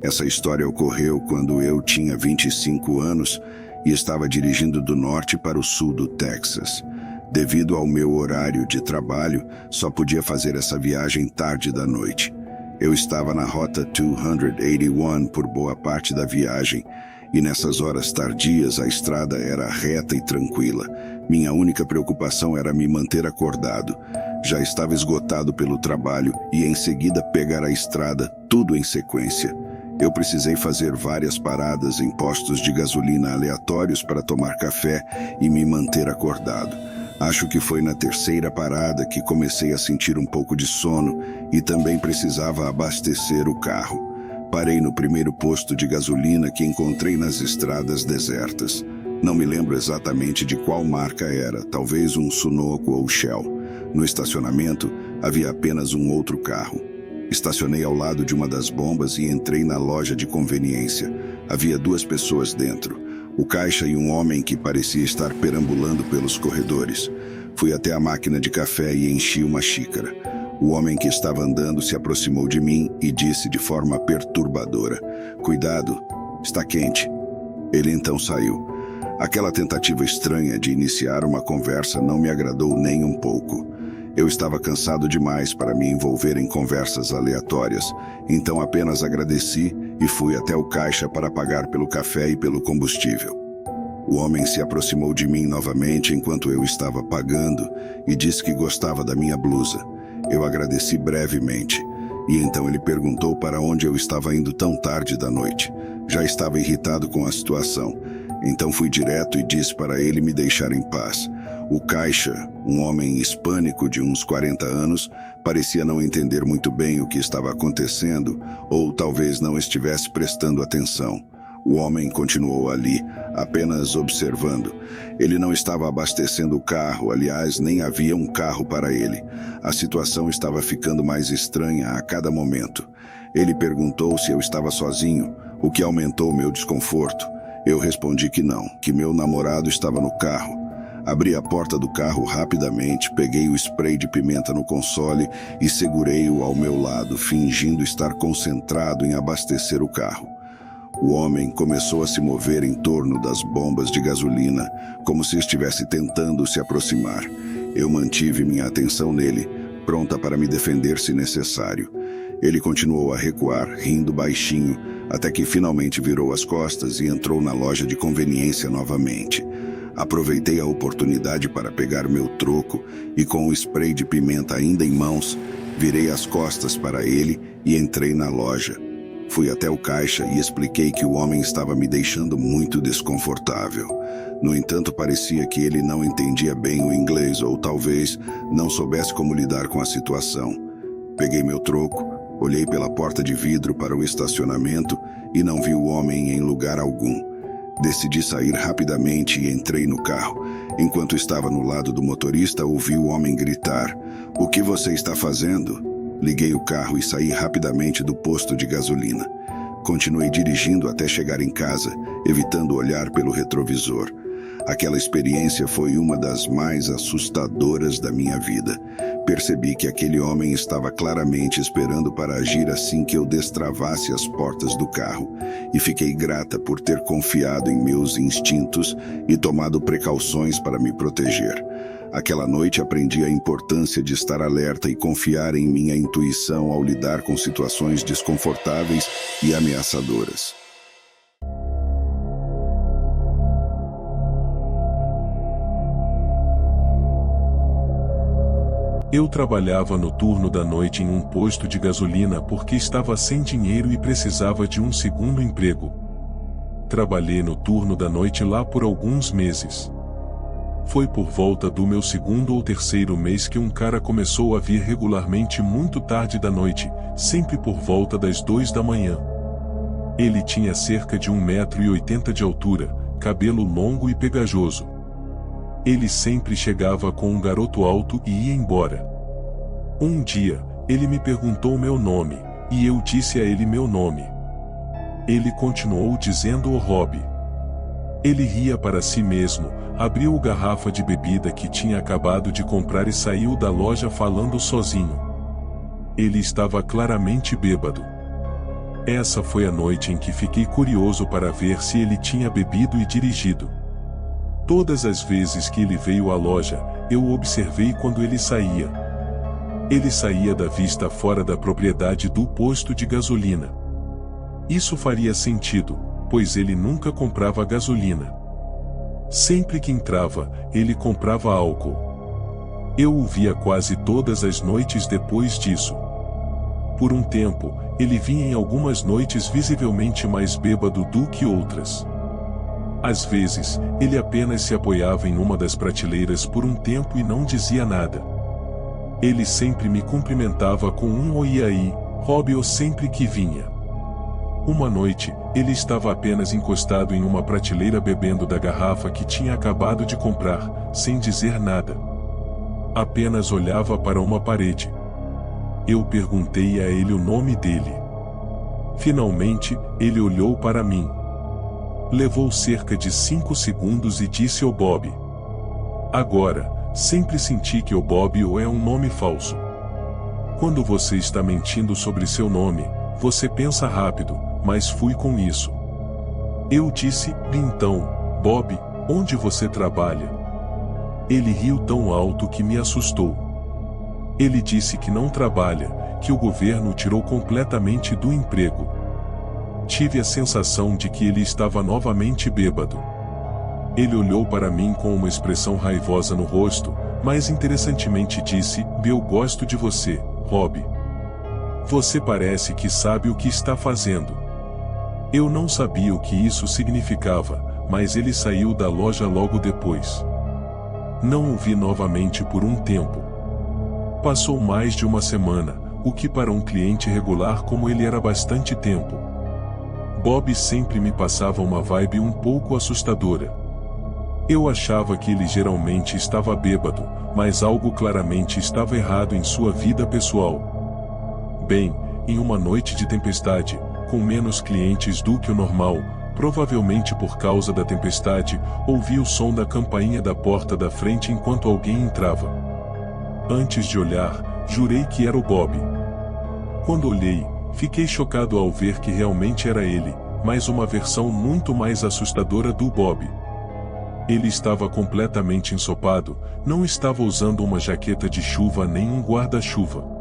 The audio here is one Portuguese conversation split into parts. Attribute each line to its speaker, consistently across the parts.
Speaker 1: Essa história ocorreu quando eu tinha 25 anos e estava dirigindo do norte para o sul do Texas. Devido ao meu horário de trabalho, só podia fazer essa viagem tarde da noite. Eu estava na Rota 281 por boa parte da viagem, e nessas horas tardias a estrada era reta e tranquila. Minha única preocupação era me manter acordado. Já estava esgotado pelo trabalho e em seguida pegar a estrada, tudo em sequência. Eu precisei fazer várias paradas em postos de gasolina aleatórios para tomar café e me manter acordado. Acho que foi na terceira parada que comecei a sentir um pouco de sono e também precisava abastecer o carro. Parei no primeiro posto de gasolina que encontrei nas estradas desertas. Não me lembro exatamente de qual marca era, talvez um Sunoco ou Shell. No estacionamento, havia apenas um outro carro. Estacionei ao lado de uma das bombas e entrei na loja de conveniência. Havia 2 pessoas dentro, o caixa e um homem que parecia estar perambulando pelos corredores. Fui até a máquina de café e enchi uma xícara. O homem que estava andando se aproximou de mim e disse de forma perturbadora: "Cuidado, está quente." Ele então saiu. Aquela tentativa estranha de iniciar uma conversa não me agradou nem um pouco. Eu estava cansado demais para me envolver em conversas aleatórias, então apenas agradeci e fui até o caixa para pagar pelo café e pelo combustível. O homem se aproximou de mim novamente enquanto eu estava pagando e disse que gostava da minha blusa. Eu agradeci brevemente, e então ele perguntou para onde eu estava indo tão tarde da noite. Já estava irritado com a situação, então fui direto e disse para ele me deixar em paz. O caixa, um homem hispânico de uns 40 anos, parecia não entender muito bem o que estava acontecendo, ou talvez não estivesse prestando atenção. O homem continuou ali, apenas observando. Ele não estava abastecendo o carro, aliás, nem havia um carro para ele. A situação estava ficando mais estranha a cada momento. Ele perguntou se eu estava sozinho, o que aumentou meu desconforto. Eu respondi que não, que meu namorado estava no carro. Abri a porta do carro rapidamente, peguei o spray de pimenta no console e segurei-o ao meu lado, fingindo estar concentrado em abastecer o carro. O homem começou a se mover em torno das bombas de gasolina, como se estivesse tentando se aproximar. Eu mantive minha atenção nele, pronta para me defender se necessário. Ele continuou a recuar, rindo baixinho, até que finalmente virou as costas e entrou na loja de conveniência novamente. Aproveitei a oportunidade para pegar meu troco e, com o spray de pimenta ainda em mãos, virei as costas para ele e entrei na loja. Fui até o caixa e expliquei que o homem estava me deixando muito desconfortável. No entanto, parecia que ele não entendia bem o inglês ou talvez não soubesse como lidar com a situação. Peguei meu troco, olhei pela porta de vidro para o estacionamento e não vi o homem em lugar algum. Decidi sair rapidamente e entrei no carro. Enquanto estava no lado do motorista, ouvi o homem gritar: "O que você está fazendo?" Liguei o carro e saí rapidamente do posto de gasolina. Continuei dirigindo até chegar em casa, evitando olhar pelo retrovisor. Aquela experiência foi uma das mais assustadoras da minha vida. Percebi que aquele homem estava claramente esperando para agir assim que eu destravasse as portas do carro, e fiquei grata por ter confiado em meus instintos e tomado precauções para me proteger. Aquela noite aprendi a importância de estar alerta e confiar em minha intuição ao lidar com situações desconfortáveis e ameaçadoras.
Speaker 2: Eu trabalhava no turno da noite em um posto de gasolina porque estava sem dinheiro e precisava de um segundo emprego. Trabalhei no turno da noite lá por alguns meses. Foi por volta do meu 2º ou 3º mês que um cara começou a vir regularmente muito tarde da noite, sempre por volta das 2 da manhã. Ele tinha cerca de 1,80 m de altura, cabelo longo e pegajoso. Ele sempre chegava com um garoto alto e ia embora. Um dia, ele me perguntou meu nome, e eu disse a ele meu nome. Ele continuou dizendo o Rob. Ele ria para si mesmo, abriu a garrafa de bebida que tinha acabado de comprar e saiu da loja falando sozinho. Ele estava claramente bêbado. Essa foi a noite em que fiquei curioso para ver se ele tinha bebido e dirigido. Todas as vezes que ele veio à loja, eu o observei quando ele saía. Ele saía da vista fora da propriedade do posto de gasolina. Isso faria sentido, pois ele nunca comprava gasolina. Sempre que entrava, ele comprava álcool. Eu o via quase todas as noites depois disso. Por um tempo, ele vinha em algumas noites visivelmente mais bêbado do que outras. Às vezes, ele apenas se apoiava em uma das prateleiras por um tempo e não dizia nada. Ele sempre me cumprimentava com um "oi aí, Robbie" sempre que vinha. Uma noite, ele estava apenas encostado em uma prateleira bebendo da garrafa que tinha acabado de comprar, sem dizer nada. Apenas olhava para uma parede. Eu perguntei a ele o nome dele. Finalmente, ele olhou para mim. Levou cerca de 5 segundos e disse "O Bob". Agora, sempre senti que o Bob é um nome falso. Quando você está mentindo sobre seu nome, você pensa rápido, mas fui com isso. Eu disse: "Então, Bob, onde você trabalha?" Ele riu tão alto que me assustou. Ele disse que não trabalha, que o governo o tirou completamente do emprego. Tive a sensação de que ele estava novamente bêbado. Ele olhou para mim com uma expressão raivosa no rosto, mas interessantemente disse: "Eu gosto de você, Rob. Você parece que sabe o que está fazendo." Eu não sabia o que isso significava, mas ele saiu da loja logo depois. Não o vi novamente por um tempo. Passou mais de uma semana, o que para um cliente regular como ele era bastante tempo. Bob sempre me passava uma vibe um pouco assustadora. Eu achava que ele geralmente estava bêbado, mas algo claramente estava errado em sua vida pessoal. Bem, em uma noite de tempestade, com menos clientes do que o normal, provavelmente por causa da tempestade, ouvi o som da campainha da porta da frente enquanto alguém entrava. Antes de olhar, jurei que era o Bob. Quando olhei, fiquei chocado ao ver que realmente era ele, mas uma versão muito mais assustadora do Bob. Ele estava completamente ensopado, não estava usando uma jaqueta de chuva nem um guarda-chuva.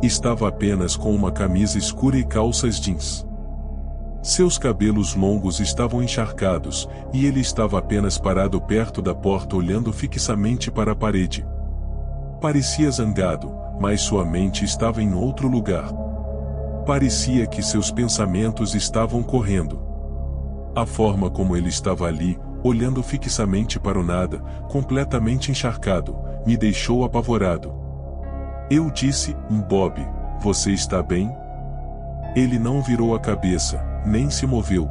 Speaker 2: Estava apenas com uma camisa escura e calças jeans. Seus cabelos longos estavam encharcados, e ele estava apenas parado perto da porta olhando fixamente para a parede. Parecia zangado, mas sua mente estava em outro lugar. Parecia que seus pensamentos estavam correndo. A forma como ele estava ali, olhando fixamente para o nada, completamente encharcado, me deixou apavorado. Eu disse: "Bob, você está bem?" Ele não virou a cabeça, nem se moveu.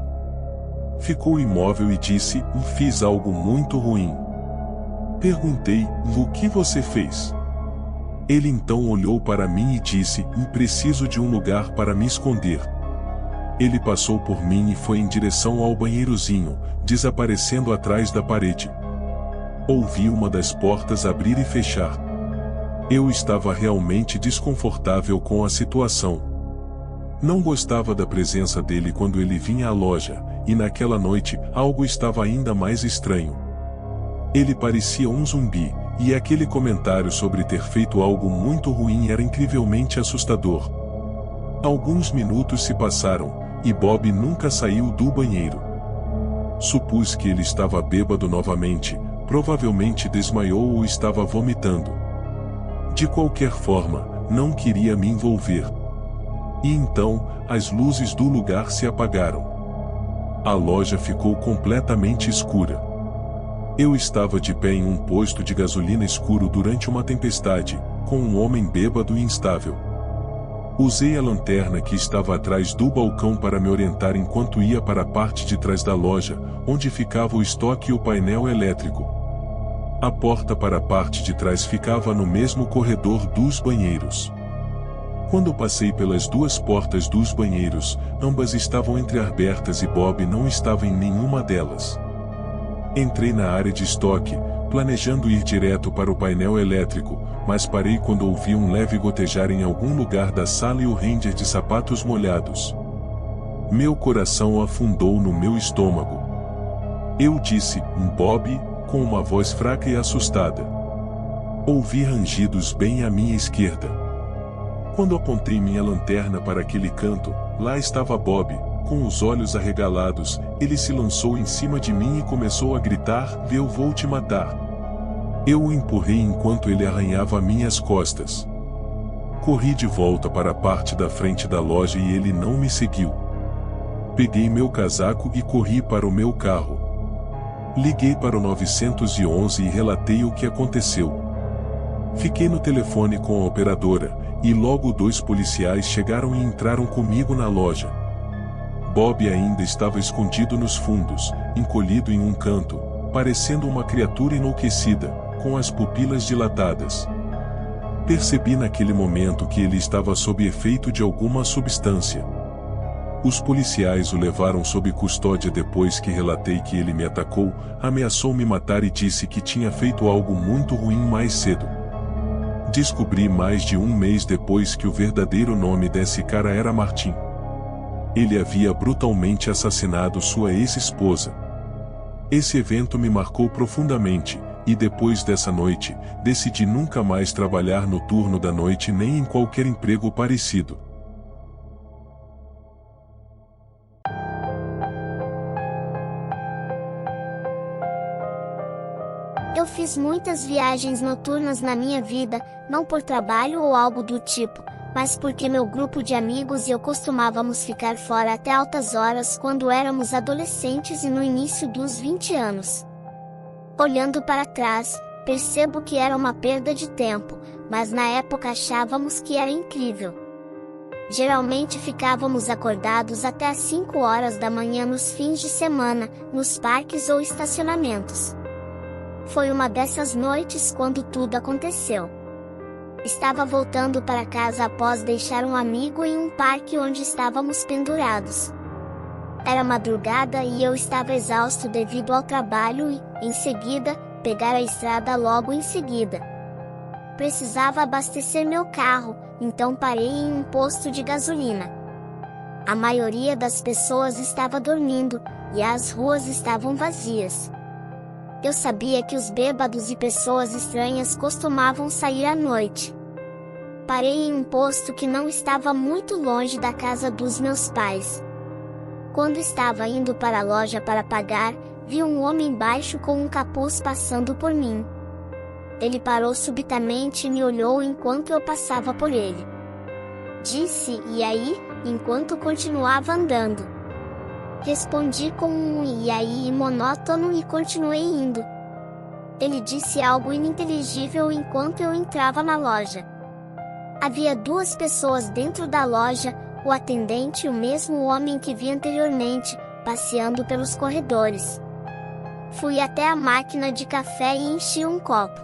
Speaker 2: Ficou imóvel e disse: "Fiz algo muito ruim." Perguntei: "O que você fez?" Ele então olhou para mim e disse: "Preciso de um lugar para me esconder." Ele passou por mim e foi em direção ao banheirozinho, desaparecendo atrás da parede. Ouvi uma das portas abrir e fechar. Eu estava realmente desconfortável com a situação. Não gostava da presença dele quando ele vinha à loja, e naquela noite, algo estava ainda mais estranho. Ele parecia um zumbi, e aquele comentário sobre ter feito algo muito ruim era incrivelmente assustador. Alguns minutos se passaram, e Bob nunca saiu do banheiro. Supus que ele estava bêbado novamente, provavelmente desmaiou ou estava vomitando. De qualquer forma, não queria me envolver. E então, as luzes do lugar se apagaram. A loja ficou completamente escura. Eu estava de pé em um posto de gasolina escuro durante uma tempestade, com um homem bêbado e instável. Usei a lanterna que estava atrás do balcão para me orientar enquanto ia para a parte de trás da loja, onde ficava o estoque e o painel elétrico. A porta para a parte de trás ficava no mesmo corredor dos banheiros. Quando passei pelas duas portas dos banheiros, ambas estavam entreabertas e Bob não estava em nenhuma delas. Entrei na área de estoque, planejando ir direto para o painel elétrico, mas parei quando ouvi um leve gotejar em algum lugar da sala e o render de sapatos molhados. Meu coração afundou no meu estômago. Eu disse, Bob, com uma voz fraca e assustada. Ouvi rangidos bem à minha esquerda. Quando apontei minha lanterna para aquele canto, lá estava Bob, com os olhos arregalados. Ele se lançou em cima de mim e começou a gritar, eu vou te matar. Eu o empurrei enquanto ele arranhava minhas costas. Corri de volta para a parte da frente da loja e ele não me seguiu. Peguei meu casaco e corri para o meu carro. Liguei para o 911 e relatei o que aconteceu. Fiquei no telefone com a operadora, e logo 2 policiais chegaram e entraram comigo na loja. Bob ainda estava escondido nos fundos, encolhido em um canto, parecendo uma criatura enlouquecida, com as pupilas dilatadas. Percebi naquele momento que ele estava sob efeito de alguma substância. Os policiais o levaram sob custódia depois que relatei que ele me atacou, ameaçou me matar e disse que tinha feito algo muito ruim mais cedo. Descobri mais de um mês depois que o verdadeiro nome desse cara era Martin. Ele havia brutalmente assassinado sua ex-esposa. Esse evento me marcou profundamente, e depois dessa noite, decidi nunca mais trabalhar no turno da noite nem em qualquer emprego parecido.
Speaker 3: Eu fiz muitas viagens noturnas na minha vida, não por trabalho ou algo do tipo, mas porque meu grupo de amigos e eu costumávamos ficar fora até altas horas quando éramos adolescentes e no início dos 20 anos. Olhando para trás, percebo que era uma perda de tempo, mas na época achávamos que era incrível. Geralmente ficávamos acordados até às 5 horas da manhã nos fins de semana, nos parques ou estacionamentos. Foi uma dessas noites quando tudo aconteceu. Estava voltando para casa após deixar um amigo em um parque onde estávamos pendurados. Era madrugada e eu estava exausto devido ao trabalho e, em seguida, pegar a estrada logo em seguida. Precisava abastecer meu carro, então parei em um posto de gasolina. A maioria das pessoas estava dormindo, e as ruas estavam vazias. Eu sabia que os bêbados e pessoas estranhas costumavam sair à noite. Parei em um posto que não estava muito longe da casa dos meus pais. Quando estava indo para a loja para pagar, vi um homem baixo com um capuz passando por mim. Ele parou subitamente e me olhou enquanto eu passava por ele. Disse, e aí, enquanto continuava andando. Respondi com um e aí monótono e continuei indo. Ele disse algo ininteligível enquanto eu entrava na loja. Havia 2 pessoas dentro da loja, o atendente e o mesmo homem que vi anteriormente, passeando pelos corredores. Fui até a máquina de café e enchi um copo.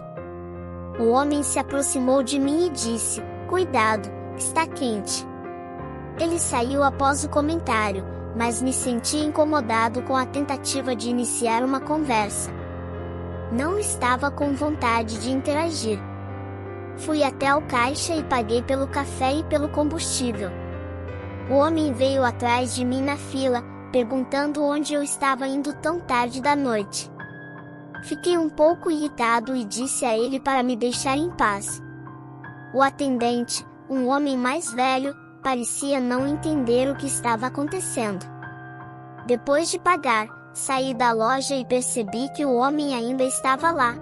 Speaker 3: O homem se aproximou de mim e disse, cuidado, está quente. Ele saiu após o comentário, mas me senti incomodado com a tentativa de iniciar uma conversa. Não estava com vontade de interagir. Fui até o caixa e paguei pelo café e pelo combustível. O homem veio atrás de mim na fila, perguntando onde eu estava indo tão tarde da noite. Fiquei um pouco irritado e disse a ele para me deixar em paz. O atendente, um homem mais velho, parecia não entender o que estava acontecendo. Depois de pagar, saí da loja e percebi que o homem ainda estava lá.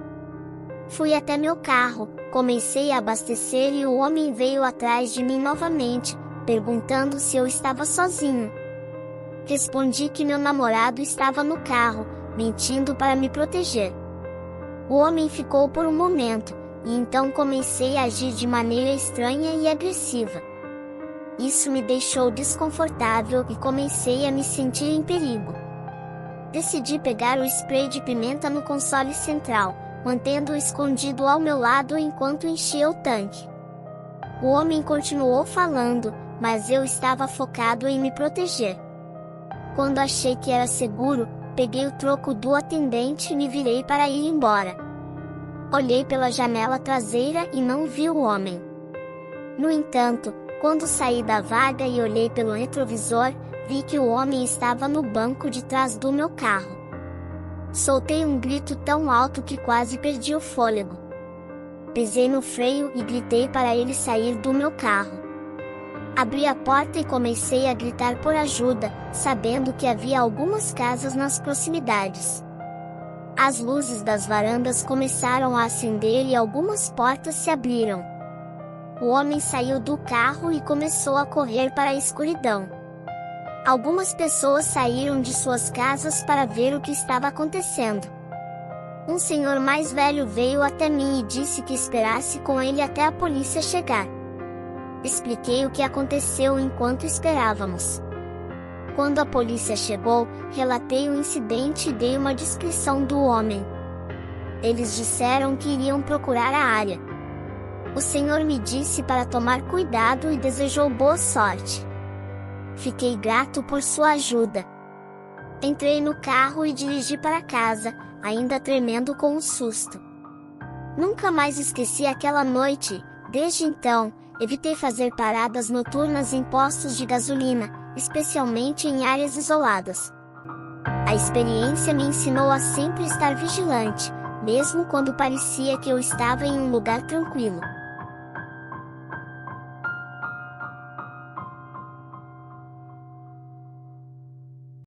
Speaker 3: Fui até meu carro, comecei a abastecer e o homem veio atrás de mim novamente, perguntando se eu estava sozinho. Respondi que meu namorado estava no carro, mentindo para me proteger. O homem ficou por um momento, e então comecei a agir de maneira estranha e agressiva. Isso me deixou desconfortável e comecei a me sentir em perigo. Decidi pegar o spray de pimenta no console central, mantendo-o escondido ao meu lado enquanto enchia o tanque. O homem continuou falando, mas eu estava focado em me proteger. Quando achei que era seguro, peguei o troco do atendente e me virei para ir embora. Olhei pela janela traseira e não vi o homem. No entanto, quando saí da vaga e olhei pelo retrovisor, vi que o homem estava no banco de trás do meu carro. Soltei um grito tão alto que quase perdi o fôlego. Pisei no freio e gritei para ele sair do meu carro. Abri a porta e comecei a gritar por ajuda, sabendo que havia algumas casas nas proximidades. As luzes das varandas começaram a acender e algumas portas se abriram. O homem saiu do carro e começou a correr para a escuridão. Algumas pessoas saíram de suas casas para ver o que estava acontecendo. Um senhor mais velho veio até mim e disse que esperasse com ele até a polícia chegar. Expliquei o que aconteceu enquanto esperávamos. Quando a polícia chegou, relatei o incidente e dei uma descrição do homem. Eles disseram que iriam procurar a área. O senhor me disse para tomar cuidado e desejou boa sorte. Fiquei grato por sua ajuda. Entrei no carro e dirigi para casa, ainda tremendo com o susto. Nunca mais esqueci aquela noite. Desde então, evitei fazer paradas noturnas em postos de gasolina, especialmente em áreas isoladas. A experiência me ensinou a sempre estar vigilante, mesmo quando parecia que eu estava em um lugar tranquilo.